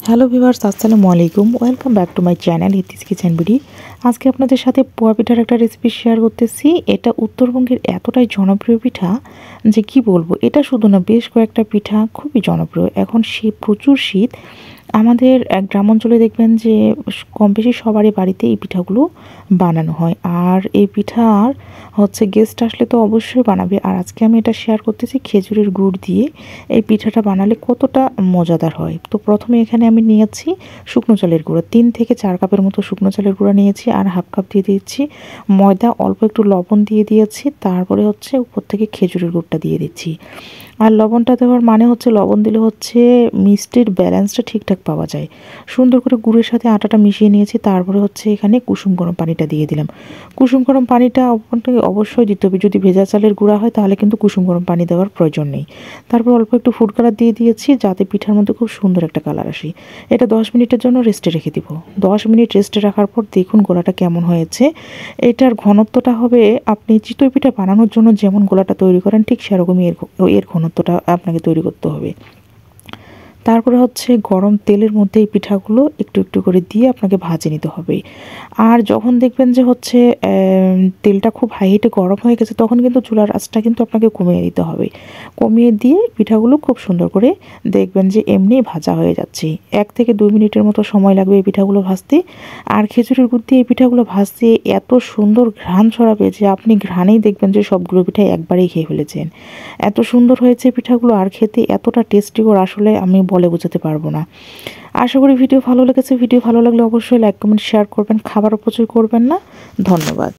Hello viewers, আসসালামু আলাইকুম। Welcome back to my channel Itis kitchen BD. আজকে আপনাদের সাথে পোয়া পিঠার একটা রেসিপি শেয়ার করতেছি। এটা উত্তরবঙ্গের এতটাই জনপ্রিয় পিঠা যে কি বলবো, এটা শুধু না, বেশ কয়েকটা পিঠা খুবই জনপ্রিয়। এখন প্রচুর শীত। আমাদের গ্রাম অঞ্চলে দেখবেন যে কম বেশি সবারই বাড়িতে এই পিঠাগুলো বানানো হয়। আর এই পিঠার গেস্ট আসলে তো অবশ্যই বানাবে। আর আজকে আমি এটা শেয়ার করতেছি খেজুরের গুড় দিয়ে এই পিঠাটা বানালে কতটা মজাদার হয়। তো প্রথমে এখানে আমি নিয়েছি শুকনো চালের গুঁড়া, 3 থেকে 4 কাপের মতো শুকনো চালের গুঁড়া নিয়েছি। আর হাফ কাপ দিয়ে দিয়েছি ময়দা, অল্প একটু লবণ দিয়ে দিয়েছি। তারপরে উপর থেকে খেজুরের গুড়টা দিয়ে দিচ্ছি। আর লবণটা দেওয়ার মানে লবণ দিলে মিষ্টির ব্যালেন্সটা ঠিকঠাক পাওয়া যায়। সুন্দর করে গুড়ের সাথে আটাটা মিশিয়ে নিয়েছি। তারপরে এখানে কুসুম গরম পানিটা দিয়ে দিলাম। কুসুম গরম পানিটা অবশ্যই দিতে হবে। যদি ভেজা চালের গুঁড়া হয় তাহলে কিন্তু কুসুম গরম পানি দেওয়ার প্রয়োজন নেই। তারপর অল্প একটু ফুড কালার দিয়ে দিয়েছি যাতে পিঠার মধ্যে খুব সুন্দর একটা কালার আসে। এটা 10 মিনিটের জন্য রেস্টে রেখে দিব। 10 মিনিট রেস্টে রাখার পর দেখুন গোলাটা কেমন হয়েছে। এটার ঘনত্বটা হবে, আপনি চিতই পিঠা বানানোর জন্য যেমন গোলাটা তৈরি করেন ঠিক সেরকমই এর ঘনত্বটা আপনাকে তৈরি করতে হবে। তারপরে গরম তেলের মধ্যে এই পিঠাগুলো একটু একটু করে দিয়ে আপনাকে ভাজে নিতে হবে। আর যখন দেখবেন যে তেলটা খুব হাই হিটে গরম হয়ে গেছে, তখন কিন্তু চুলার আঁচটা কিন্তু আপনাকে কমিয়ে দিতে হবে। কমিয়ে দিয়ে পিঠাগুলো খুব সুন্দর করে দেখবেন যে এমনি ভাজা হয়ে যাচ্ছে। 1 থেকে 2 মিনিটের মতো সময় লাগবে এই পিঠাগুলো ভাজতে। আর খেজুরের গুড় দিয়ে এই পিঠাগুলো ভাজতে এত সুন্দর ঘ্রাণ ছড়াবে যে আপনি ঘ্রাণেই দেখবেন যে সবগুলো পিঠাই একবারেই খেয়ে ফেলেছেন। এত সুন্দর হয়েছে পিঠাগুলো, আর খেতে এতটা টেস্টিকর আসলে আমি বলে বোঝাতে পারবো না। আশা করি ভিডিও ভালো লেগেছে। ভিডিও ভালো লাগলে অবশ্যই লাইক, কমেন্ট, শেয়ার করবেন। খাবার অপচয় করবেন না। ধন্যবাদ।